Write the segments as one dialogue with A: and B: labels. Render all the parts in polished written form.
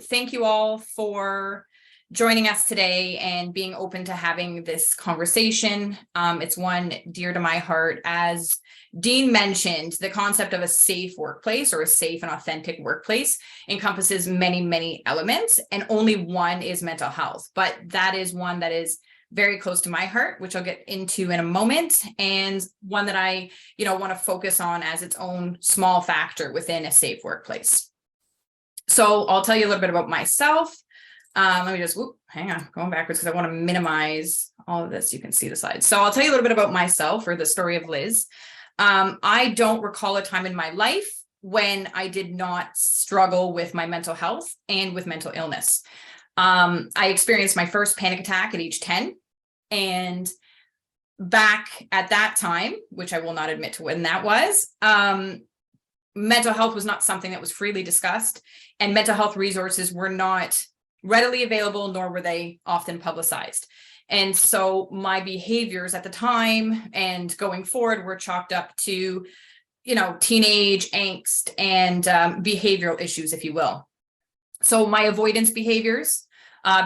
A: thank you all for joining us today and being open to having this conversation. It's one dear to my heart. As Dean mentioned, the concept of a safe workplace or a safe and authentic workplace encompasses many, many elements, and only one is mental health. But that is one that is very close to my heart, which I'll get into in a moment, and one that I, want to focus on as its own small factor within a safe workplace. So I'll tell you a little bit about myself. Let me just, hang on, going backwards because I want to minimize all of this. You can see the slides. So I'll tell you a little bit about myself, or the story of Liz. I don't recall a time in my life when I did not struggle with my mental health and with mental illness. I experienced my first panic attack at age 10. And back at that time, which I will not admit to when that was, mental health was not something that was freely discussed, and mental health resources were not readily available, nor were they often publicized. And so my behaviors at the time and going forward were chalked up to, teenage angst and behavioral issues, if you will. So my avoidance behaviors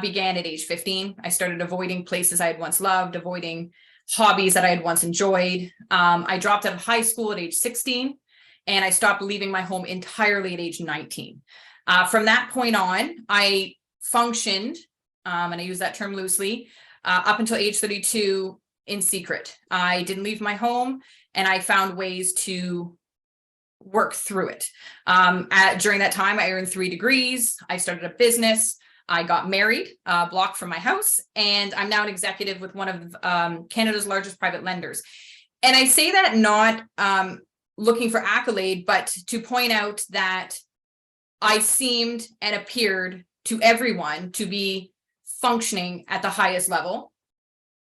A: began at age 15. I started avoiding places I had once loved, avoiding hobbies that I had once enjoyed. I dropped out of high school at age 16, and I stopped leaving my home entirely at age 19. From that point on, I functioned, and I use that term loosely, up until age 32 in secret. I didn't leave my home, and I found ways to work through it. During that time, I earned 3 degrees. I started a business. I got married a block from my house, and I'm now an executive with one of Canada's largest private lenders. And I say that not looking for accolade, but to point out that I seemed and appeared to everyone to be functioning at the highest level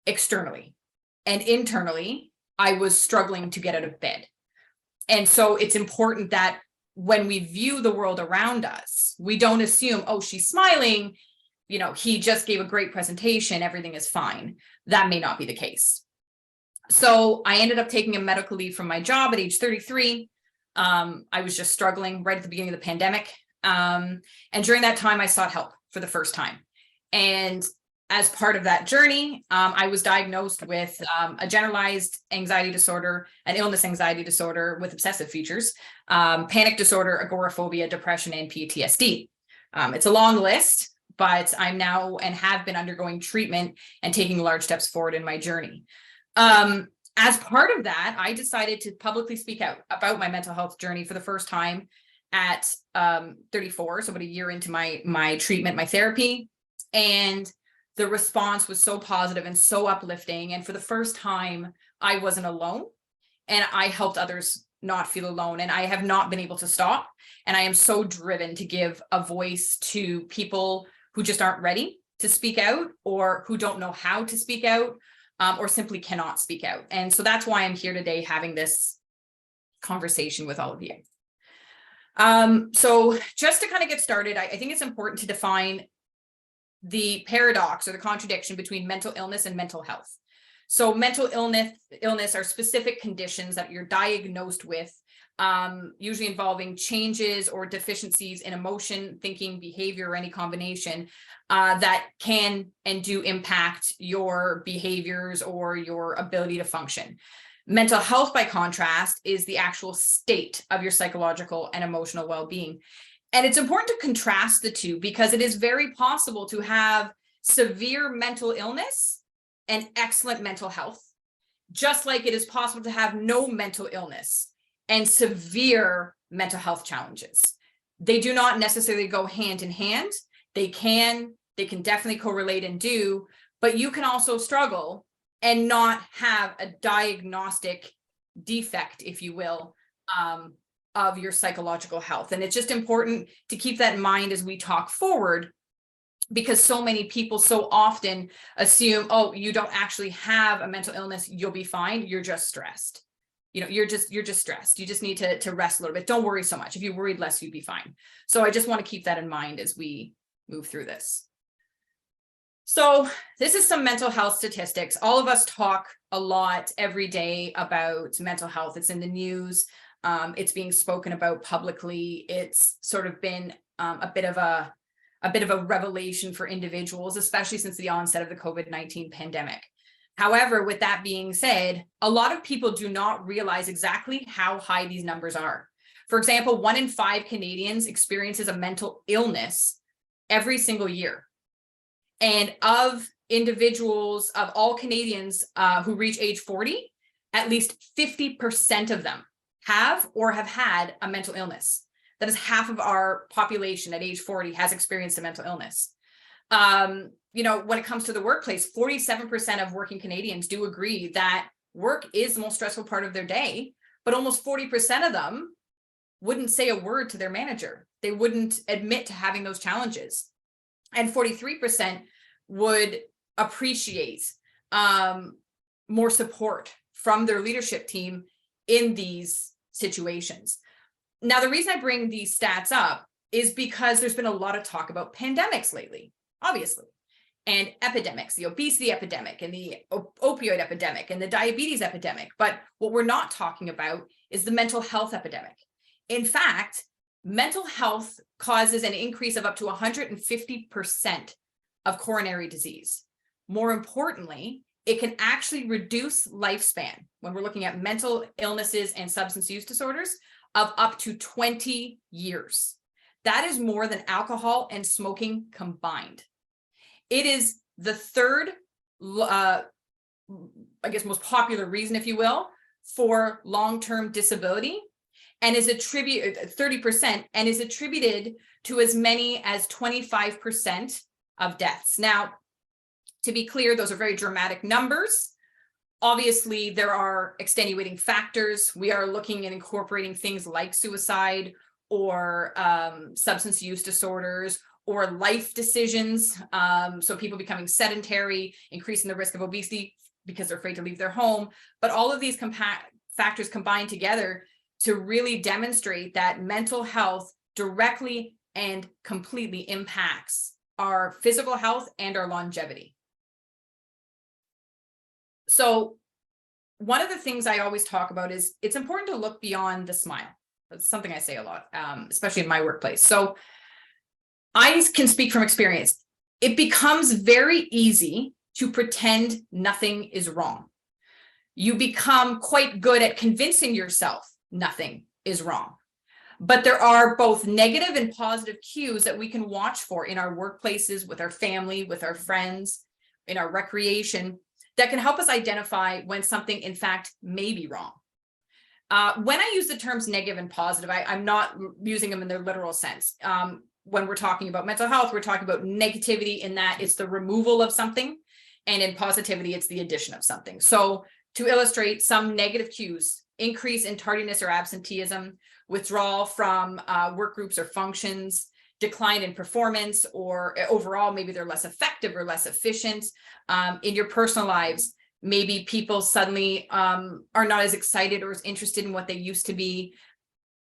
A: externally. And internally, I was struggling to get out of bed. And so it's important that when we view the world around us, we don't assume, oh, she's smiling, he just gave a great presentation, everything is fine. That may not be the case. So I ended up taking a medical leave from my job at age 33. I was just struggling right at the beginning of the pandemic. And during that time, I sought help for the first time. And as part of that journey, I was diagnosed with a generalized anxiety disorder, an illness anxiety disorder with obsessive features, panic disorder, agoraphobia, depression, and PTSD. It's a long list, but I'm now and have been undergoing treatment and taking large steps forward in my journey. As part of that, I decided to publicly speak out about my mental health journey for the first time at 34, so about a year into my treatment, my therapy. And the response was so positive and so uplifting. And for the first time, I wasn't alone, and I helped others not feel alone. And I have not been able to stop. And I am so driven to give a voice to people who just aren't ready to speak out, or who don't know how to speak out, or simply cannot speak out. And so that's why I'm here today having this conversation with all of you. So just to kind of get started, I think it's important to define the paradox or the contradiction between mental illness and mental health. So mental illness are specific conditions that you're diagnosed with, usually involving changes or deficiencies in emotion, thinking, behavior, or any combination that can and do impact your behaviors or your ability to function. Mental health, by contrast, is the actual state of your psychological and emotional well-being. And it's important to contrast the two, because it is very possible to have severe mental illness and excellent mental health, just like it is possible to have no mental illness and severe mental health challenges. They do not necessarily go hand in hand. They can definitely correlate and do, but you can also struggle and not have a diagnostic defect, if you will, of your psychological health. And it's just important to keep that in mind as we talk forward, because so many people so often assume, oh, you don't actually have a mental illness, you'll be fine, you're just stressed. You're just stressed. You just need to rest a little bit. Don't worry so much. If you worried less, you'd be fine. So I just want to keep that in mind as we move through this. So this is some mental health statistics. All of us talk a lot every day about mental health. It's in the news. It's being spoken about publicly. It's sort of been a bit of a a bit of a revelation for individuals, especially since the onset of the COVID-19 pandemic. However, with that being said, a lot of people do not realize exactly how high these numbers are. For example, 1 in 5 Canadians experiences a mental illness every single year. And of individuals, of all Canadians who reach age 40, at least 50% of them have or have had a mental illness. That is half of our population at age 40 has experienced a mental illness. When it comes to the workplace, 47% of working Canadians do agree that work is the most stressful part of their day, but almost 40% of them wouldn't say a word to their manager. They wouldn't admit to having those challenges. And 43% would appreciate more support from their leadership team in these situations. Now, the reason I bring these stats up is because there's been a lot of talk about pandemics lately, obviously, and epidemics, the obesity epidemic and the opioid epidemic and the diabetes epidemic. But what we're not talking about is the mental health epidemic. In fact, mental health causes an increase of up to 150% of coronary disease. More importantly, it can actually reduce lifespan when we're looking at mental illnesses and substance use disorders of up to 20 years. That is more than alcohol and smoking combined. It is the third, most popular reason, if you will, for long-term disability, and is attributed 30% and is attributed to as many as 25% of deaths. Now, to be clear, those are very dramatic numbers. Obviously, there are extenuating factors. We are looking at incorporating things like suicide or substance use disorders or life decisions. So people becoming sedentary, increasing the risk of obesity because they're afraid to leave their home. But all of these factors combine together to really demonstrate that mental health directly and completely impacts our physical health and our longevity. So one of the things I always talk about is it's important to look beyond the smile. That's something I say a lot, especially in my workplace. So I can speak from experience. It becomes very easy to pretend nothing is wrong. You become quite good at convincing yourself nothing is wrong. But there are both negative and positive cues that we can watch for in our workplaces, with our family, with our friends, in our recreation, that can help us identify when something, in fact, may be wrong. When I use the terms negative and positive, I'm not using them in their literal sense. When we're talking about mental health, we're talking about negativity in that it's the removal of something, and in positivity, it's the addition of something. So to illustrate some negative cues: increase in tardiness or absenteeism, withdrawal from work groups or functions, decline in performance, or overall, maybe they're less effective or less efficient. In your personal lives, maybe people suddenly are not as excited or as interested in what they used to be.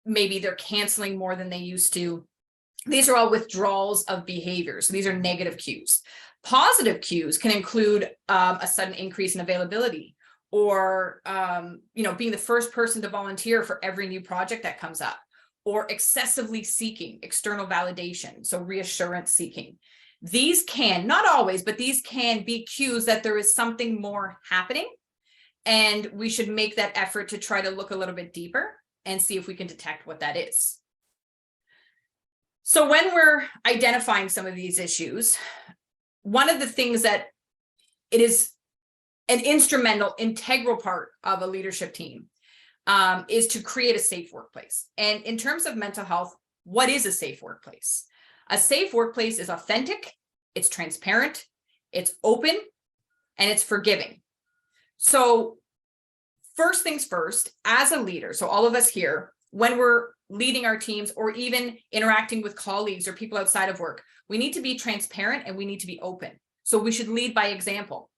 A: Maybe they're canceling more than they used to. These are all withdrawals of behavior. So these are negative cues. Positive cues can include a sudden increase in availability, or being the first person to volunteer for every new project that comes up, or excessively seeking external validation, so reassurance seeking. These can, not always, but these can be cues that there is something more happening, and we should make that effort to try to look a little bit deeper and see if we can detect what that is. So when we're identifying some of these issues, one of the things that it is an integral part of a leadership team is to create a safe workplace. And in terms of mental health, what is a safe workplace? A safe workplace is authentic, it's transparent, it's open, and it's forgiving. So first things first, as a leader, so all of us here, when we're leading our teams or even interacting with colleagues or people outside of work, we need to be transparent and we need to be open. So we should lead by example.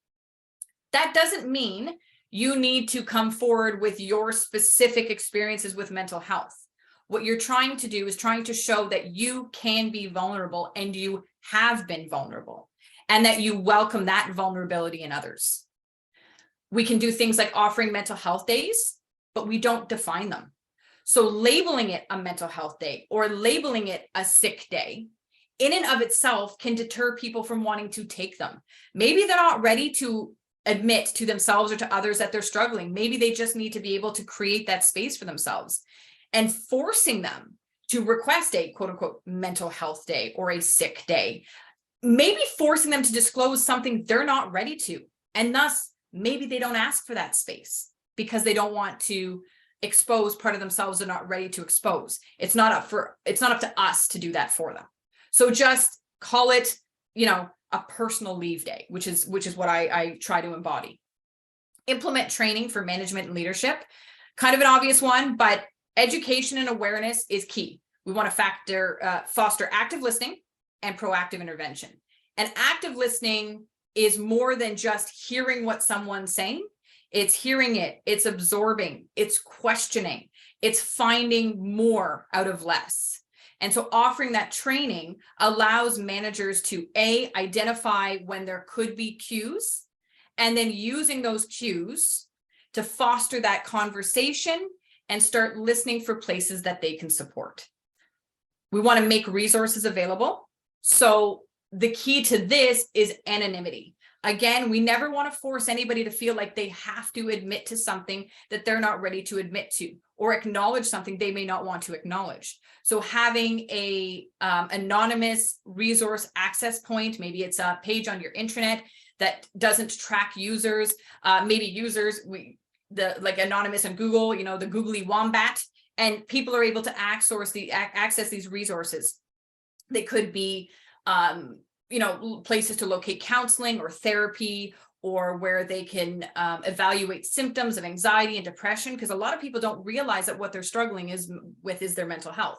A: That doesn't mean you need to come forward with your specific experiences with mental health. What you're trying to do is trying to show that you can be vulnerable and you have been vulnerable, and that you welcome that vulnerability in others. We can do things like offering mental health days, but we don't define them. So labeling it a mental health day or labeling it a sick day in and of itself can deter people from wanting to take them. Maybe they're not ready to admit to themselves or to others that they're struggling. Maybe they just need to be able to create that space for themselves. And forcing them to request a quote unquote mental health day or a sick day, maybe forcing them to disclose something they're not ready to. And thus, maybe they don't ask for that space because they don't want to expose part of themselves they're not ready to expose. It's not up to us to do that for them. So just call it, a personal leave day, which is what I try to embody. Implement training for management and leadership. Kind of an obvious one, but education and awareness is key. We want to foster active listening and proactive intervention. And active listening is more than just hearing what someone's saying. It's hearing it, it's absorbing, it's questioning, it's finding more out of less. And so offering that training allows managers to identify when there could be cues, and then using those cues to foster that conversation and start listening for places that they can support. We want to make resources available. So the key to this is anonymity. Again, we never want to force anybody to feel like they have to admit to something that they're not ready to admit to, or acknowledge something they may not want to acknowledge. So having a anonymous resource access point, maybe it's a page on your intranet that doesn't track users, maybe users, like anonymous on Google, the googly wombat, and people are able to access these resources. They could be places to locate counseling or therapy, or where they can evaluate symptoms of anxiety and depression, because a lot of people don't realize that what they're struggling is their mental health.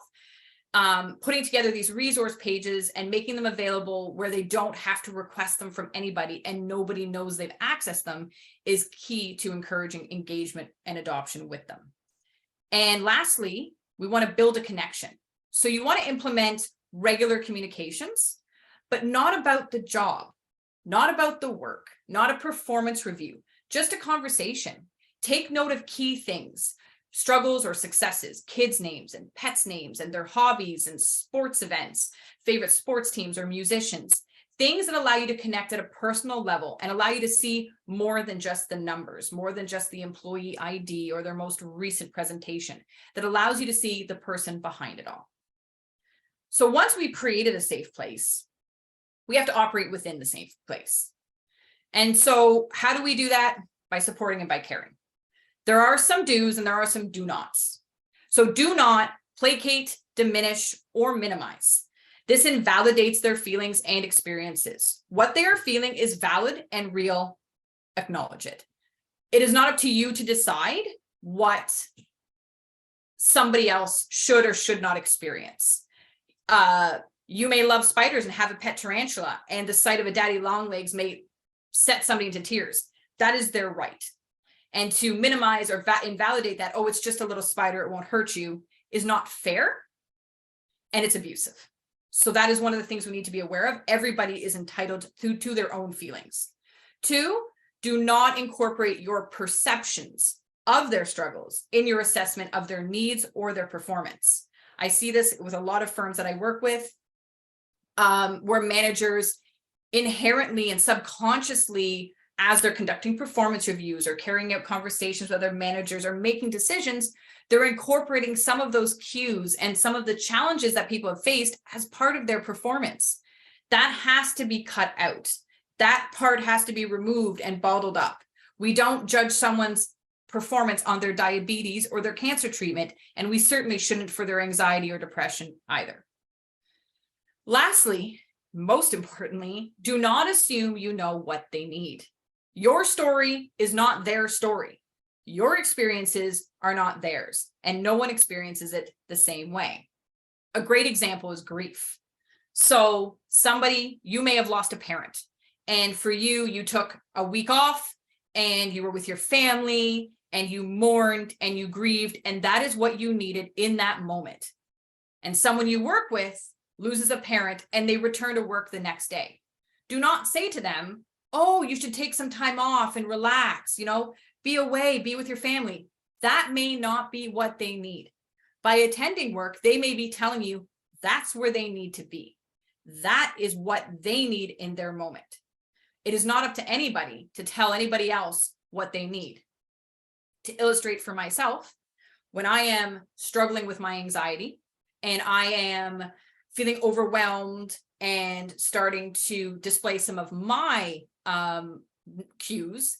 A: Putting together these resource pages and making them available where they don't have to request them from anybody and nobody knows they've accessed them is key to encouraging engagement and adoption with them. And lastly, we want to build a connection. So you want to implement regular communications, but not about the job, not about the work, not a performance review, just a conversation. Take note of key things, struggles or successes, kids' names and pets' names and their hobbies and sports events, favorite sports teams or musicians, things that allow you to connect at a personal level and allow you to see more than just the numbers, more than just the employee ID or their most recent presentation, that allows you to see the person behind it all. So once we've created a safe place, we have to operate within the safe place. And so how do we do that? By supporting and by caring. There are some do's and there are some do nots. So do not placate, diminish, or minimize. This invalidates their feelings and experiences. What they are feeling is valid and real. Acknowledge it. It is not up to you to decide what somebody else should or should not experience. You may love spiders and have a pet tarantula, and the sight of a daddy long legs may set somebody into tears. That is their right. And to minimize or invalidate that, it's just a little spider, it won't hurt you, is not fair, and it's abusive. So that is one of the things we need to be aware of. Everybody is entitled to their own feelings. 2, do not incorporate your perceptions of their struggles in your assessment of their needs or their performance. I see this with a lot of firms that I work with, where managers inherently and subconsciously, as they're conducting performance reviews or carrying out conversations with other managers or making decisions, they're incorporating some of those cues and some of the challenges that people have faced as part of their performance. That has to be cut out. That part has to be removed and bottled up. We don't judge someone's performance on their diabetes or their cancer treatment, and we certainly shouldn't for their anxiety or depression either. Lastly, most importantly, do not assume you know what they need. Your story is not their story. Your experiences are not theirs, and no one experiences it the same way. A great example is grief. So you may have lost a parent, and for you, you took a week off and you were with your family and you mourned and you grieved, and that is what you needed in that moment. And someone you work with loses a parent and they return to work the next day. Do not say to them, you should take some time off and relax, be away, be with your family. That may not be what they need. By attending work, they may be telling you that's where they need to be. That is what they need in their moment. It is not up to anybody to tell anybody else what they need. To illustrate for myself, when I am struggling with my anxiety and I am feeling overwhelmed and starting to display some of my cues,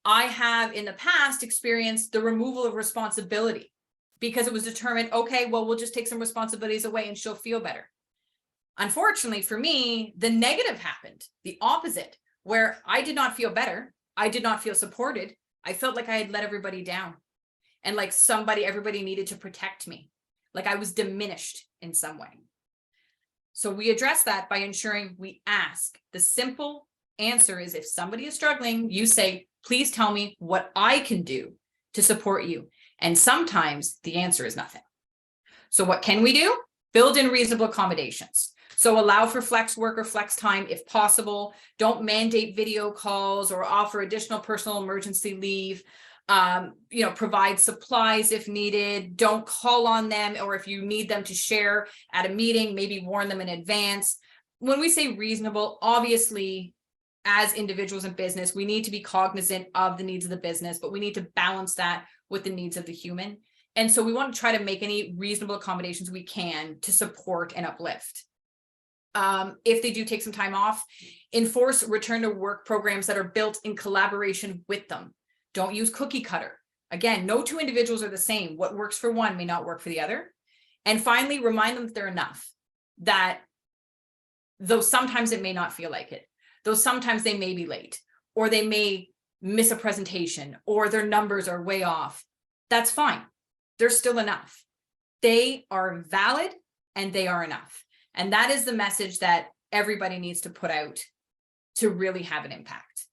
A: I have in the past experienced the removal of responsibility because it was determined, okay, well, we'll just take some responsibilities away and she'll feel better. Unfortunately for me, the negative happened, the opposite, where I did not feel better. I did not feel supported. I felt like I had let everybody down and like everybody needed to protect me. Like I was diminished in some way. So we address that by ensuring we ask. The simple answer is if somebody is struggling, you say, please tell me what I can do to support you. And sometimes the answer is nothing. So what can we do? Build in reasonable accommodations. So allow for flex work or flex time if possible. Don't mandate video calls or offer additional personal emergency leave. Provide supplies if needed. Don't call on them, or if you need them to share at a meeting, maybe warn them in advance. When we say reasonable, obviously, as individuals in business, we need to be cognizant of the needs of the business, but we need to balance that with the needs of the human. And so we want to try to make any reasonable accommodations we can to support and uplift. If they do take some time off, enforce return to work programs that are built in collaboration with them. Don't use cookie cutter. Again, no two individuals are the same. What works for one may not work for the other. And finally, remind them that they're enough. That though sometimes it may not feel like it, though sometimes they may be late, or they may miss a presentation, or their numbers are way off, that's fine. They're still enough. They are valid and they are enough. And that is the message that everybody needs to put out to really have an impact.